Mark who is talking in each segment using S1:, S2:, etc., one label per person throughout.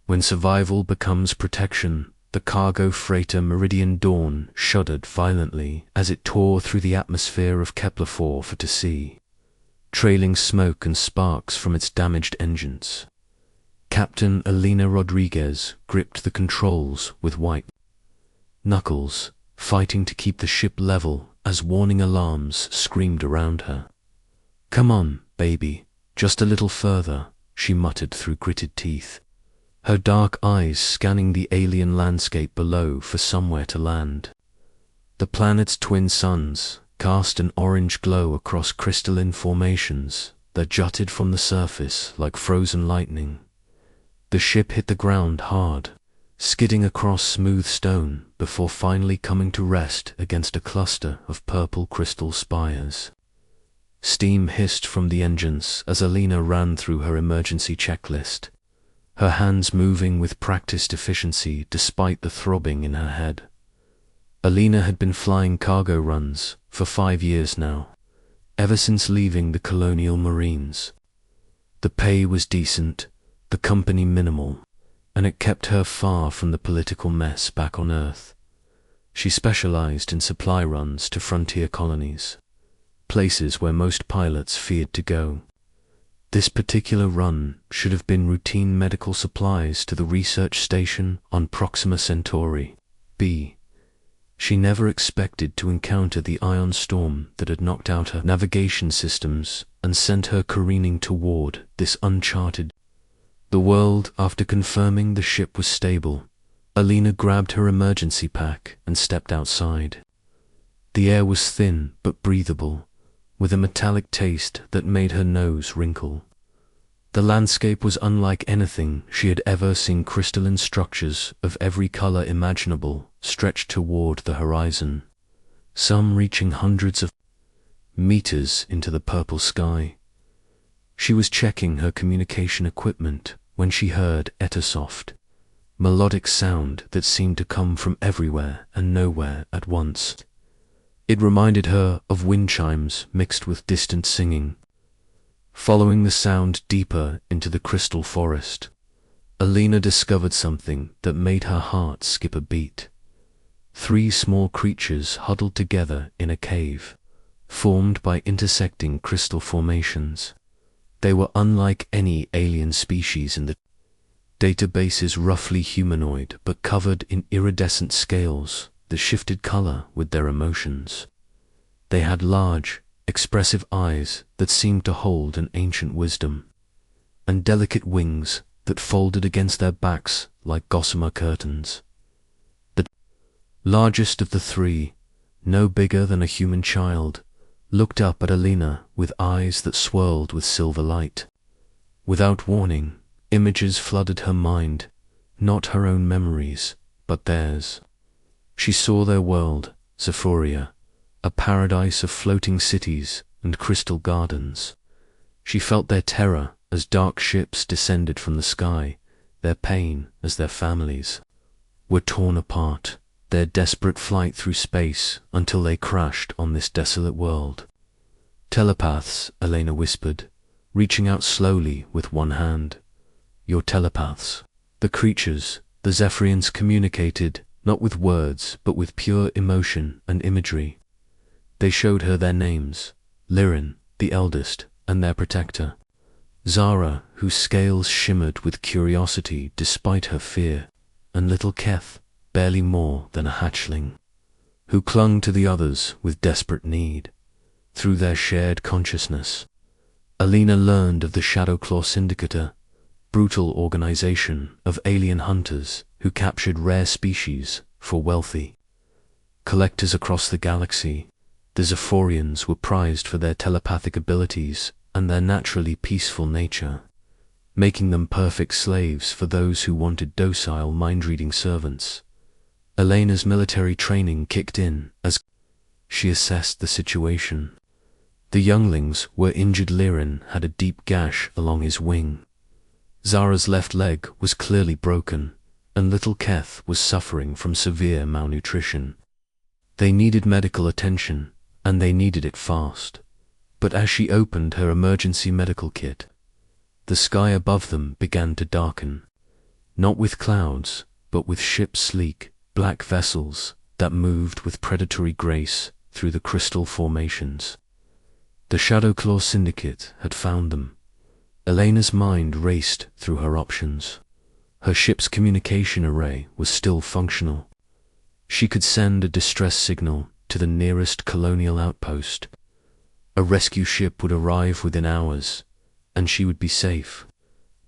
S1: When survival becomes protection, the cargo freighter Meridian Dawn shuddered violently as it tore through the atmosphere of Kepler-4 for to see, trailing smoke and sparks from its damaged engines. Captain Elena Rodriguez gripped the controls with white knuckles, fighting to keep the ship level as warning alarms screamed around her. "Come on, baby, just a little further," she muttered through gritted teeth, her dark eyes scanning the alien landscape below for somewhere to land. The planet's twin suns cast an orange glow across crystalline formations that jutted from the surface like frozen lightning. The ship hit the ground hard, skidding across smooth stone before finally coming to rest against a cluster of purple crystal spires. Steam hissed from the engines as Alina ran through her emergency checklist, her hands moving with practiced efficiency despite the throbbing in her head. Alina had been flying cargo runs for 5 years now, ever since leaving the Colonial Marines. The pay was decent, the company minimal, and it kept her far from the political mess back on Earth. She specialized in supply runs to frontier colonies, places where most pilots feared to go. This particular run should have been routine medical supplies to the research station on Proxima Centauri B. She never expected to encounter the ion storm that had knocked out her navigation systems and sent her careening toward this uncharted the world. After confirming the ship was stable, Alina grabbed her emergency pack and stepped outside. The air was thin but breathable, with a metallic taste that made her nose wrinkle. The landscape was unlike anything she had ever seen. Crystalline structures of every color imaginable stretched toward the horizon, some reaching hundreds of meters into the purple sky. She was checking her communication equipment when she heard a soft, melodic sound that seemed to come from everywhere and nowhere at once. It reminded her of wind chimes mixed with distant singing. Following the sound deeper into the crystal forest, Alina discovered something that made her heart skip a beat. 3 small creatures huddled together in a cave, formed by intersecting crystal formations. They were unlike any alien species in the databases, roughly humanoid but covered in iridescent scales that shifted color with their emotions. They had large, expressive eyes that seemed to hold an ancient wisdom, and delicate wings that folded against their backs like gossamer curtains. The largest of the 3, no bigger than a human child, looked up at Alina with eyes that swirled with silver light. Without warning, images flooded her mind, not her own memories, but theirs. She saw their world, Zephoria, a paradise of floating cities and crystal gardens. She felt their terror as dark ships descended from the sky, their pain as their families were torn apart, their desperate flight through space until they crashed on this desolate world. "Telepaths," Elena whispered, reaching out slowly with one hand. "Your telepaths." The creatures, the Zephyrians, communicated not with words but with pure emotion and imagery. They showed her their names, Lirin, the eldest, and their protector, Zara, whose scales shimmered with curiosity despite her fear, and little Keth, barely more than a hatchling, who clung to the others with desperate need. Through their shared consciousness, Alina learned of the Shadowclaw Syndicate, brutal organization of alien hunters who captured rare species for wealthy collectors across the galaxy. The Zephorians were prized for their telepathic abilities and their naturally peaceful nature, making them perfect slaves for those who wanted docile mind-reading servants. Elena's military training kicked in as she assessed the situation. The younglings were injured. Lirin had a deep gash along his wing. Zara's left leg was clearly broken, and little Keth was suffering from severe malnutrition. They needed medical attention, and they needed it fast. But as she opened her emergency medical kit, the sky above them began to darken. not with clouds, but with ships, sleek, black vessels that moved with predatory grace through the crystal formations. The Shadowclaw Syndicate had found them. Elena's mind raced through her options. Her ship's communication array was still functional. She could send a distress signal to the nearest colonial outpost. A rescue ship would arrive within hours, and she would be safe.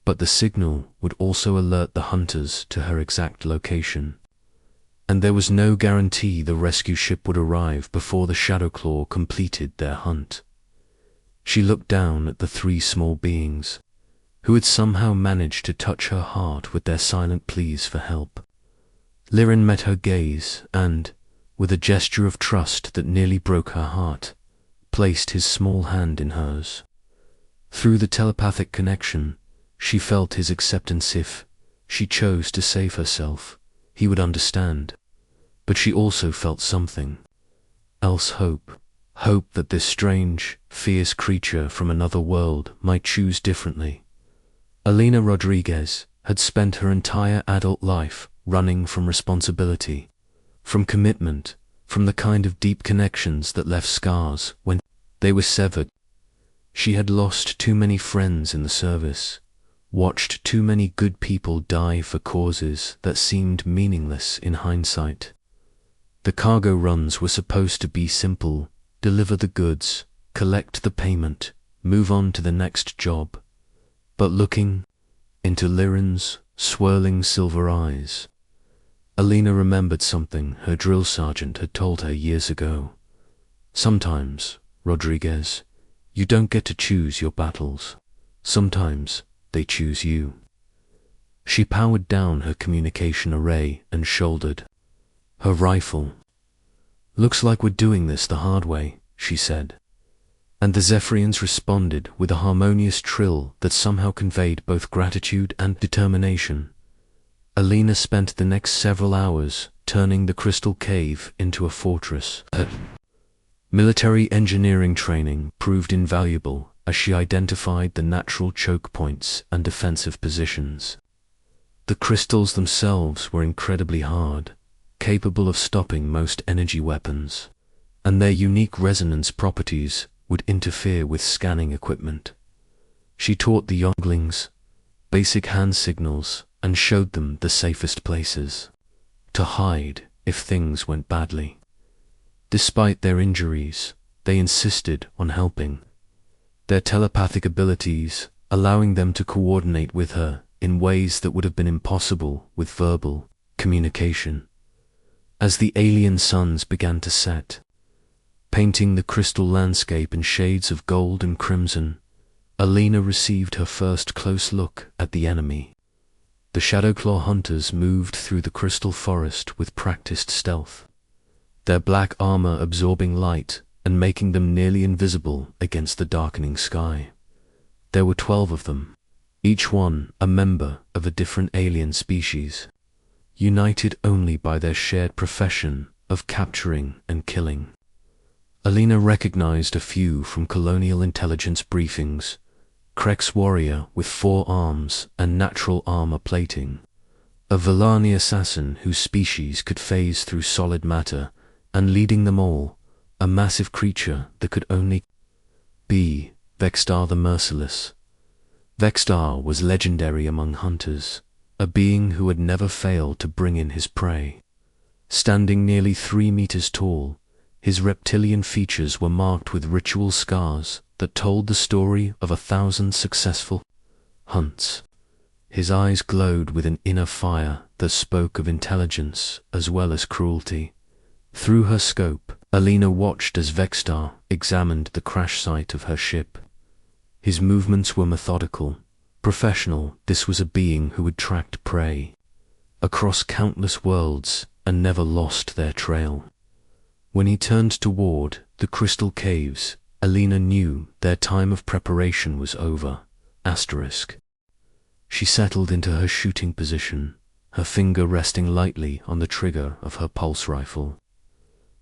S1: But the signal would also alert the hunters to her exact location. And there was no guarantee the rescue ship would arrive before the Shadowclaw completed their hunt. She looked down at the three small beings, who had somehow managed to touch her heart with their silent pleas for help. Liren met her gaze and, with a gesture of trust that nearly broke her heart, placed his small hand in hers. Through the telepathic connection, she felt his acceptance. If she chose to save herself, he would understand. But she also felt something else, hope. Hope that this strange, fierce creature from another world might choose differently. Elena Rodriguez had spent her entire adult life running from responsibility, from commitment, from the kind of deep connections that left scars when they were severed. She had lost too many friends in the service, watched too many good people die for causes that seemed meaningless in hindsight. The cargo runs were supposed to be simple: deliver the goods, collect the payment, move on to the next job. But looking into Liren's swirling silver eyes, Elena remembered something her drill sergeant had told her years ago. Sometimes, Rodriguez, you don't get to choose your battles. Sometimes they choose you. She powered down her communication array and shouldered her rifle. "Looks like we're doing this the hard way," she said. And the Zephyrians responded with a harmonious trill that somehow conveyed both gratitude and determination. Elena spent the next several hours turning the crystal cave into a fortress. Her military engineering training proved invaluable as she identified the natural choke points and defensive positions. The crystals themselves were incredibly hard, capable of stopping most energy weapons, and their unique resonance properties would interfere with scanning equipment. She taught the younglings basic hand signals and showed them the safest places to hide if things went badly. Despite their injuries, they insisted on helping, their telepathic abilities allowing them to coordinate with her in ways that would have been impossible with verbal communication. As the alien suns began to set, painting the crystal landscape in shades of gold and crimson, Elena received her first close look at the enemy. The Shadowclaw hunters moved through the crystal forest with practiced stealth, their black armor absorbing light and making them nearly invisible against the darkening sky. There were 12 of them, each one a member of a different alien species, united only by their shared profession of capturing and killing. Elena recognized a few from colonial intelligence briefings: Krek's warrior with 4 arms and natural armor plating, a Villani assassin whose species could phase through solid matter, and leading them all, a massive creature that could only be Vextar the Merciless. Vextar was legendary among hunters, a being who had never failed to bring in his prey. Standing nearly 3 meters tall, his reptilian features were marked with ritual scars that told the story of 1,000 successful hunts. His eyes glowed with an inner fire that spoke of intelligence as well as cruelty. Through her scope, Elena watched as Vextar examined the crash site of her ship. His movements were methodical, professional. This was a being who had tracked prey across countless worlds and never lost their trail. When he turned toward the crystal caves, Elena knew their time of preparation was over. She settled into her shooting position, her finger resting lightly on the trigger of her pulse rifle.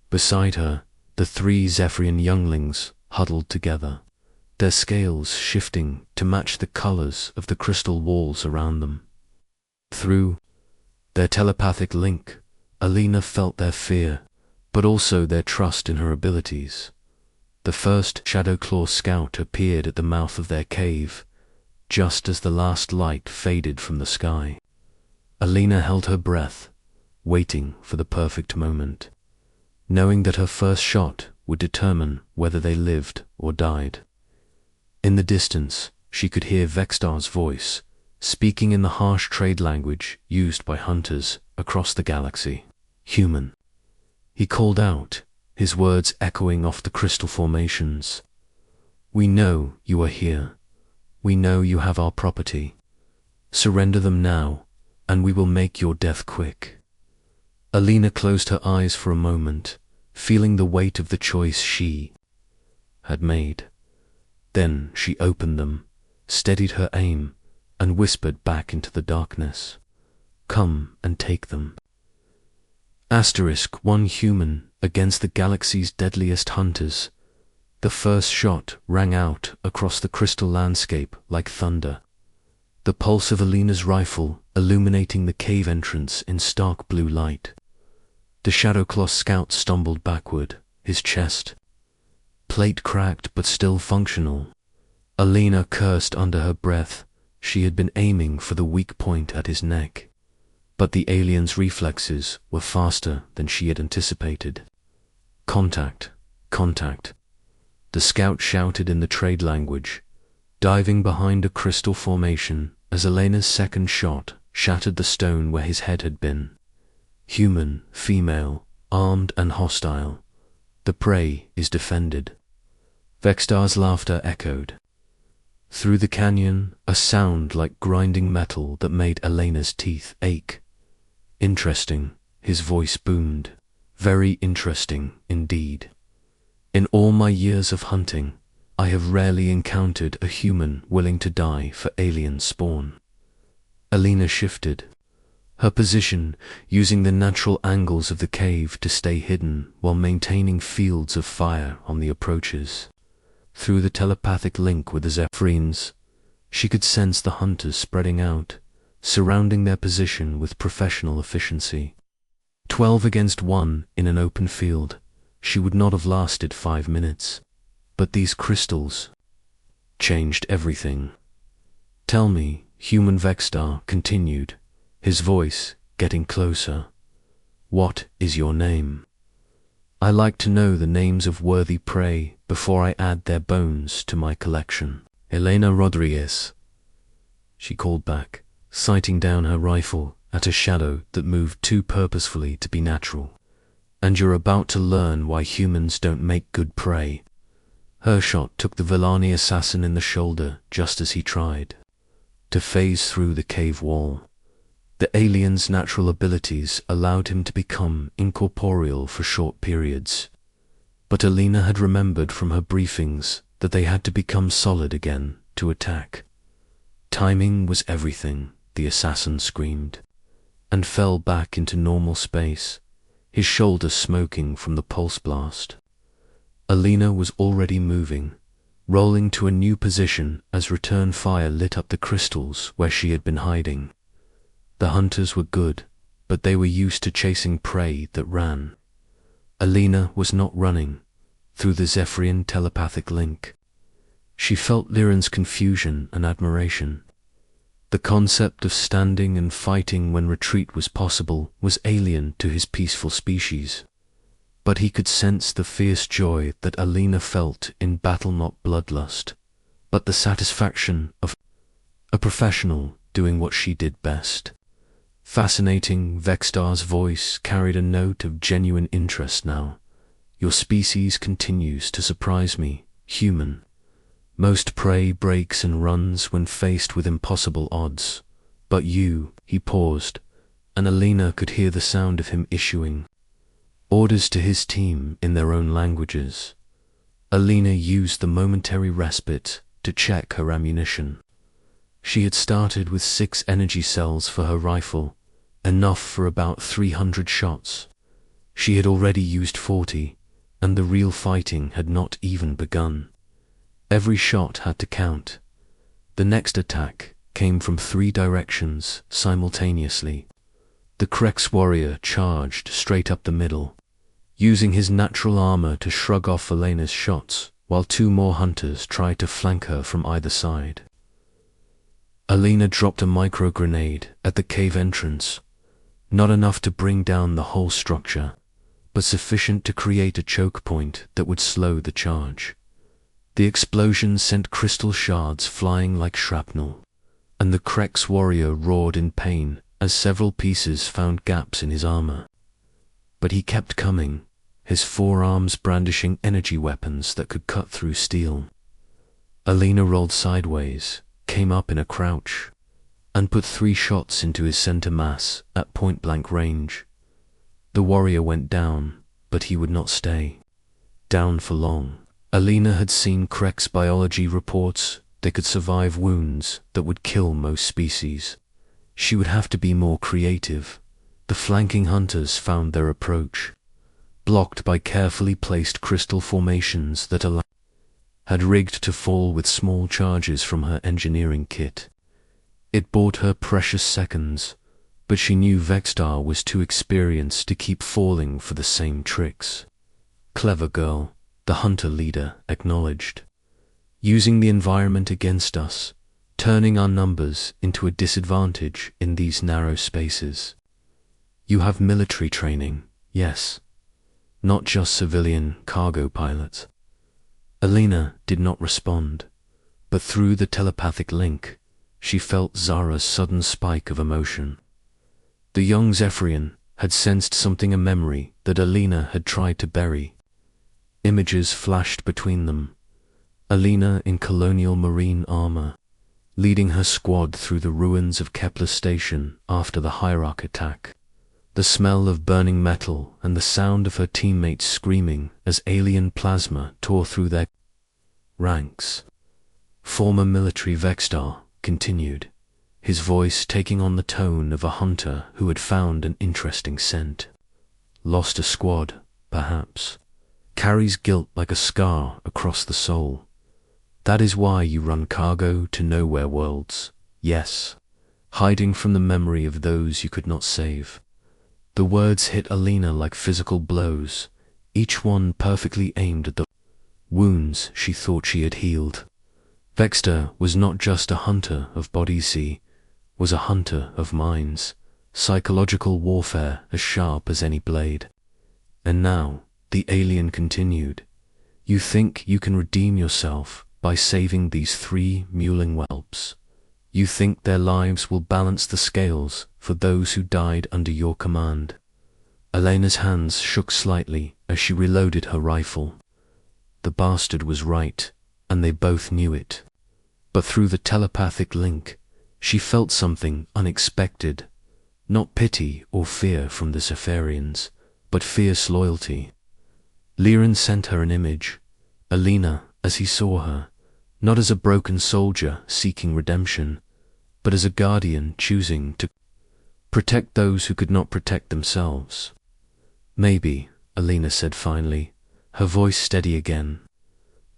S1: Beside her, the 3 Zephyrian younglings huddled together, their scales shifting to match the colors of the crystal walls around them. Through their telepathic link, Alina felt their fear, but also their trust in her abilities. The first Shadowclaw scout appeared at the mouth of their cave, just as the last light faded from the sky. Alina held her breath, waiting for the perfect moment, knowing that her first shot would determine whether they lived or died. In the distance, she could hear Vextar's voice, speaking in the harsh trade language used by hunters across the galaxy. Human. He called out, his words echoing off the crystal formations. We know you are here. We know you have our property. Surrender them now, and we will make your death quick. Alina closed her eyes for a moment, feeling the weight of the choice she had made. Then she opened them, steadied her aim, and whispered back into the darkness. Come and take them. *1 human against the galaxy's deadliest hunters. The first shot rang out across the crystal landscape like thunder, the pulse of Alina's rifle illuminating the cave entrance in stark blue light. The Shadowclaw scout stumbled backward, his chest plate cracked but still functional. Alina cursed under her breath. She had been aiming for the weak point at his neck, but the alien's reflexes were faster than she had anticipated. Contact, contact. The scout shouted in the trade language, diving behind a crystal formation as Alina's second shot shattered the stone where his head had been. Human, female, armed and hostile. The prey is defended. Vextar's laughter echoed. Through the canyon, a sound like grinding metal that made Alina's teeth ache. Interesting, his voice boomed. Very interesting indeed. In all my years of hunting, I have rarely encountered a human willing to die for alien spawn. Alina shifted her position, using the natural angles of the cave to stay hidden while maintaining fields of fire on the approaches. Through the telepathic link with the Zephrines, she could sense the hunters spreading out, surrounding their position with professional efficiency. 12 against 1 in an open field. She would not have lasted 5 minutes. But these crystals changed everything. Tell me, human Vextar continued, his voice getting closer. What is your name? I like to know the names of worthy prey before I add their bones to my collection. Elena Rodriguez, she called back, sighting down her rifle at a shadow that moved too purposefully to be natural. And you're about to learn why humans don't make good prey. Her shot took the Villani assassin in the shoulder just as he tried to phase through the cave wall. The alien's natural abilities allowed him to become incorporeal for short periods. But Alina had remembered from her briefings that they had to become solid again to attack. Timing was everything, the assassin screamed, and fell back into normal space, his shoulder smoking from the pulse blast. Alina was already moving, rolling to a new position as return fire lit up the crystals where she had been hiding. The hunters were good, but they were used to chasing prey that ran. Alina was not running through the Zephyrian telepathic link. She felt Liran's confusion and admiration. The concept of standing and fighting when retreat was possible was alien to his peaceful species. But he could sense the fierce joy that Alina felt in battle, not bloodlust, but the satisfaction of a professional doing what she did best. Fascinating, Vextar's voice carried a note of genuine interest now. Your species continues to surprise me, human. Most prey breaks and runs when faced with impossible odds. But you, he paused, and Alina could hear the sound of him issuing orders to his team in their own languages. Alina used the momentary respite to check her ammunition. She had started with 6 energy cells for her rifle, enough for about 300 shots. She had already used 40, and the real fighting had not even begun. Every shot had to count. The next attack, came from 3 directions simultaneously. The Krex warrior charged straight up the middle, using his natural armor to shrug off Elena's shots, while 2 more hunters tried to flank her from either side. Elena dropped a micro-grenade at the cave entrance, not enough to bring down the whole structure, but sufficient to create a choke point that would slow the charge. The explosion sent crystal shards flying like shrapnel, and the Krex warrior roared in pain as several pieces found gaps in his armor. But he kept coming, his forearms brandishing energy weapons that could cut through steel. Elena rolled sideways, came up in a crouch, and put 3 shots into his center mass at point-blank range. The warrior went down, but he would not stay down for long. Elena had seen Krex biology reports. They could survive wounds that would kill most species. She would have to be more creative. The flanking hunters found their approach, blocked by carefully placed crystal formations that Elena had rigged to fall with small charges from her engineering kit. It bought her precious seconds, but she knew Vexstar was too experienced to keep falling for the same tricks. Clever girl, the hunter leader acknowledged. Using the environment against us, turning our numbers into a disadvantage in these narrow spaces. You have military training, yes. Not just civilian cargo pilots. Elena did not respond, but through the telepathic link, she felt Zara's sudden spike of emotion. The young Zephyrian had sensed something, a memory that Elena had tried to bury. Images flashed between them. Elena in colonial marine armor, leading her squad through the ruins of Kepler Station after the Hierarch attack. The smell of burning metal and the sound of her teammates screaming as alien plasma tore through their ranks. Former military Vexstar continued, his voice taking on the tone of a hunter who had found an interesting scent. Lost a squad, perhaps. Carries guilt like a scar across the soul. That is why you run cargo to nowhere worlds, yes, hiding from the memory of those you could not save. The words hit Elena like physical blows, each one perfectly aimed at the wounds she thought she had healed. Vexstar was not just a hunter of bodies, he was a hunter of minds, psychological warfare as sharp as any blade. And now, the alien continued, you think you can redeem yourself by saving these 3 mewling whelps. You think their lives will balance the scales for those who died under your command. Elena's hands shook slightly as she reloaded her rifle. The bastard was right, and they both knew it. But through the telepathic link, she felt something unexpected. Not pity or fear from the Zephyrians, but fierce loyalty. Liran sent her an image, Elena as he saw her, not as a broken soldier seeking redemption, but as a guardian choosing to protect those who could not protect themselves. Maybe, Elena said finally, her voice steady again,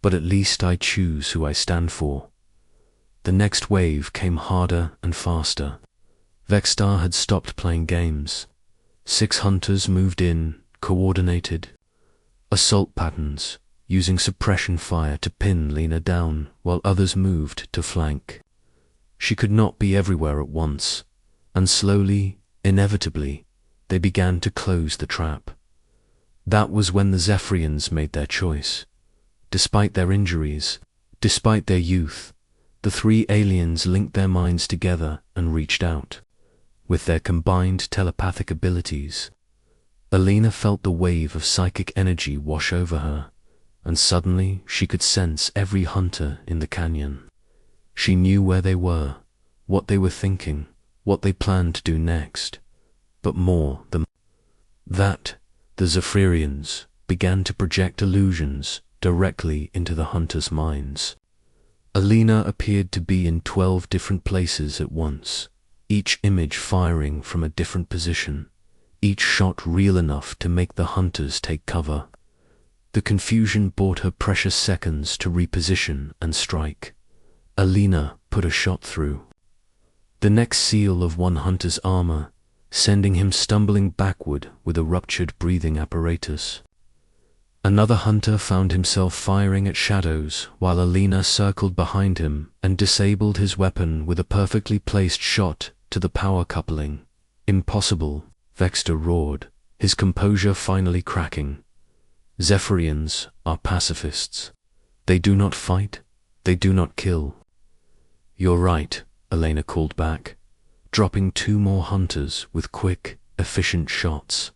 S1: but at least I choose who I stand for. The next wave came harder and faster. Vexstar had stopped playing games. 6 hunters moved in, coordinated assault patterns, using suppression fire to pin Lena down while others moved to flank. She could not be everywhere at once, and slowly, inevitably, they began to close the trap. That was when the Zephyrians made their choice. Despite their injuries, despite their youth, the 3 aliens linked their minds together and reached out. With their combined telepathic abilities, Elena felt the wave of psychic energy wash over her, and suddenly she could sense every hunter in the canyon. She knew where they were, what they were thinking, what they planned to do next. But more than that, the Zephyrians began to project illusions directly into the hunters' minds. Elena appeared to be in 12 different places at once, each image firing from a different position, each shot real enough to make the hunters take cover. The confusion bought her precious seconds to reposition and strike. Elena put a shot through. the neck seal of one hunter's armor, sending him stumbling backward with a ruptured breathing apparatus. Another hunter found himself firing at shadows while Alina circled behind him and disabled his weapon with a perfectly placed shot to the power coupling. Impossible, Vexter roared, his composure finally cracking. Zephyrians are pacifists. They do not fight, they do not kill. You're right, Elena called back, dropping 2 more hunters with quick, efficient shots.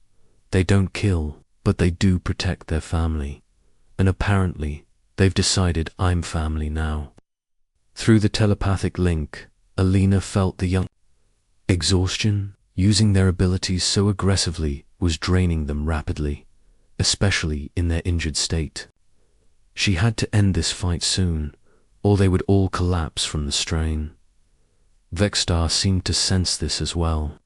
S1: They don't kill, but they do protect their family. And apparently, they've decided I'm family now. Through the telepathic link, Alina felt the young exhaustion, using their abilities so aggressively, was draining them rapidly, especially in their injured state. She had to end this fight soon, or they would all collapse from the strain. Vextar seemed to sense this as well.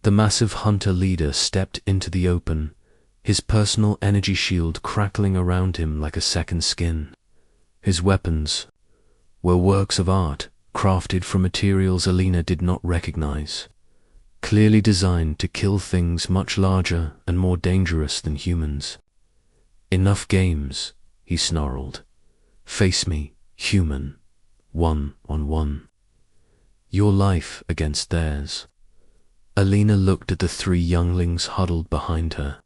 S1: The massive hunter leader stepped into the open, his personal energy shield crackling around him like a second skin. His weapons were works of art, crafted from materials Alina did not recognize, clearly designed to kill things much larger and more dangerous than humans. Enough games, he snarled. Face me, human, 1-on-1. Your life against theirs. Alina looked at the 3 younglings huddled behind her.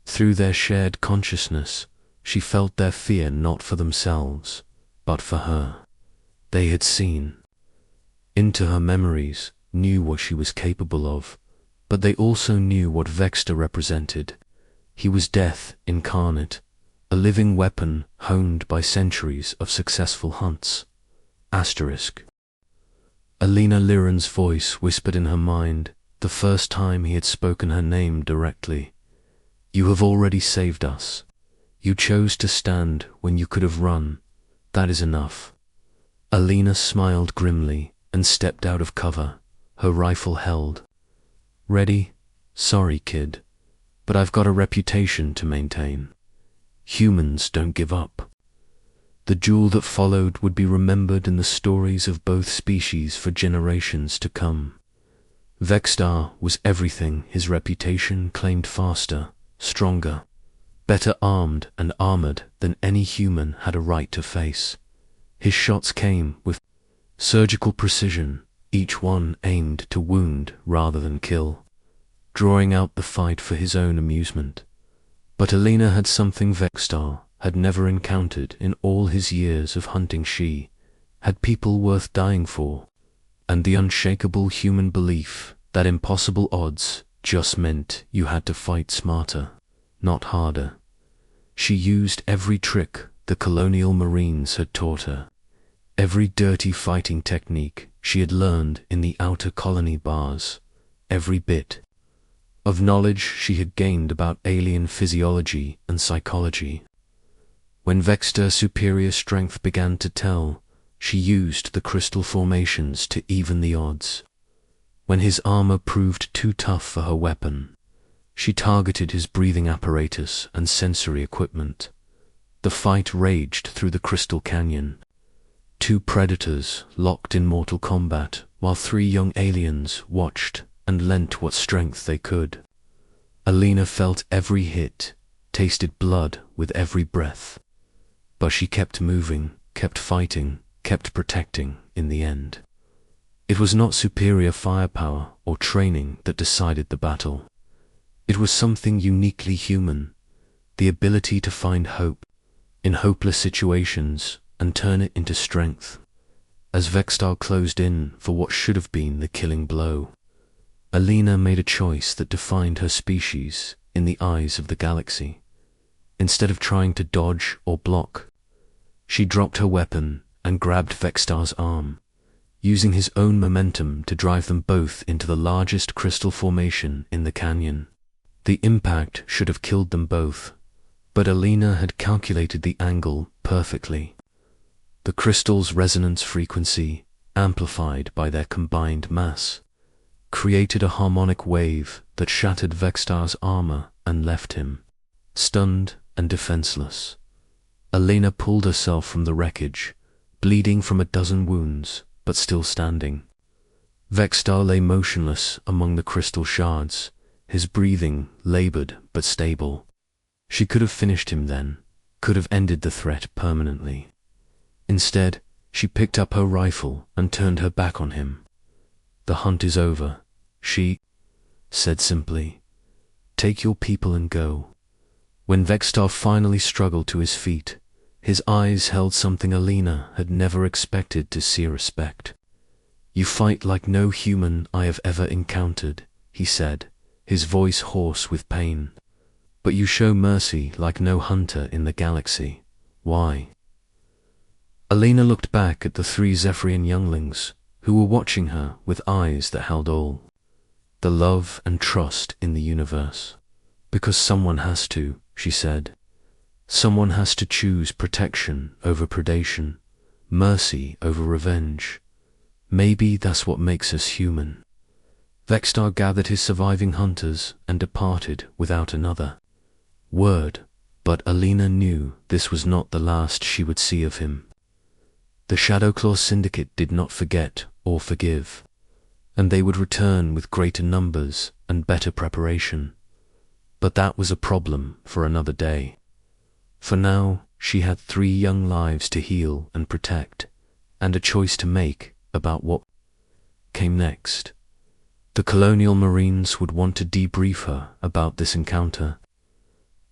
S1: Through their shared consciousness, she felt their fear not for themselves, but for her. They had seen into her memories, knew what she was capable of, but they also knew what Vexter represented. He was death incarnate, a living weapon honed by centuries of successful hunts. Asterisk. Alina Liran's voice whispered in her mind, the first time he had spoken her name directly. You have already saved us. You chose to stand when you could have run. That is enough. Alina smiled grimly and stepped out of cover, her rifle held. Ready? Sorry, kid, but I've got a reputation to maintain. Humans don't give up. The duel that followed would be remembered in the stories of both species for generations to come. Vextar was everything his reputation claimed: faster, stronger, better armed and armored than any human had a right to face. His shots came with surgical precision, each one aimed to wound rather than kill, drawing out the fight for his own amusement. But Alina had something Vextar had never encountered in all his years of hunting. She had people worth dying for, and the unshakable human belief that impossible odds just meant you had to fight smarter, not harder. She used every trick the colonial marines had taught her, every dirty fighting technique she had learned in the outer colony bars, every bit of knowledge she had gained about alien physiology and psychology. When Vexter's superior strength began to tell, she used the crystal formations to even the odds. When his armor proved too tough for her weapon, she targeted his breathing apparatus and sensory equipment. The fight raged through the crystal canyon. 2 predators locked in mortal combat, while 3 young aliens watched and lent what strength they could. Alina felt every hit, tasted blood with every breath. But she kept moving, kept fighting, kept protecting in the end. It was not superior firepower or training that decided the battle. It was something uniquely human, the ability to find hope in hopeless situations and turn it into strength. As Vextar closed in for what should have been the killing blow, Alina made a choice that defined her species in the eyes of the galaxy. Instead of trying to dodge or block, she dropped her weapon and grabbed Vextar's arm, using his own momentum to drive them both into the largest crystal formation in the canyon. The impact should have killed them both, but Alina had calculated the angle perfectly. The crystal's resonance frequency, amplified by their combined mass, created a harmonic wave that shattered Vextar's armor and left him stunned and defenseless. Alina pulled herself from the wreckage, bleeding from a dozen wounds, but still standing. Vextar lay motionless among the crystal shards, his breathing labored but stable. She could have finished him then, could have ended the threat permanently. Instead, she picked up her rifle and turned her back on him. "The hunt is over," she said simply. "Take your people and go." When Vextar finally struggled to his feet, his eyes held something Alina had never expected to see respect. "You fight like no human I have ever encountered," he said, his voice hoarse with pain. "But you show mercy like no hunter in the galaxy. Why?" Alina looked back at the three Zephyrian younglings, who were watching her with eyes that held all the love and trust in the universe. "Because someone has to," she said. "Someone has to choose protection over predation, mercy over revenge. Maybe that's what makes us human." Vextar gathered his surviving hunters and departed without another word, but Alina knew this was not the last she would see of him. The Shadowclaw Syndicate did not forget or forgive, and they would return with greater numbers and better preparation. But that was a problem for another day. For now, she had 3 young lives to heal and protect, and a choice to make about what came next. The Colonial Marines would want to debrief her about this encounter.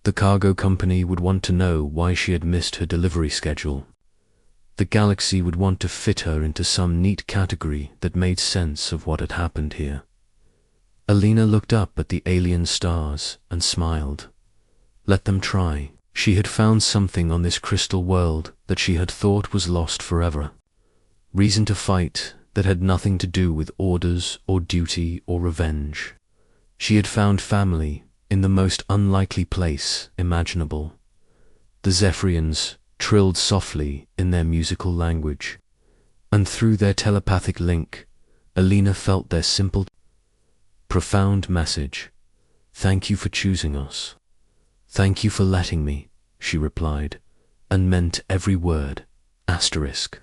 S1: The cargo company would want to know why she had missed her delivery schedule. The galaxy would want to fit her into some neat category that made sense of what had happened here. Alina looked up at the alien stars and smiled. Let them try. She had found something on this crystal world that she had thought was lost forever. Reason to fight that had nothing to do with orders or duty or revenge. She had found family in the most unlikely place imaginable. The Zephyrians trilled softly in their musical language, and through their telepathic link, Alina felt their simple, profound message. "Thank you for choosing us." "Thank you for letting me," she replied, and meant every word. Asterisk.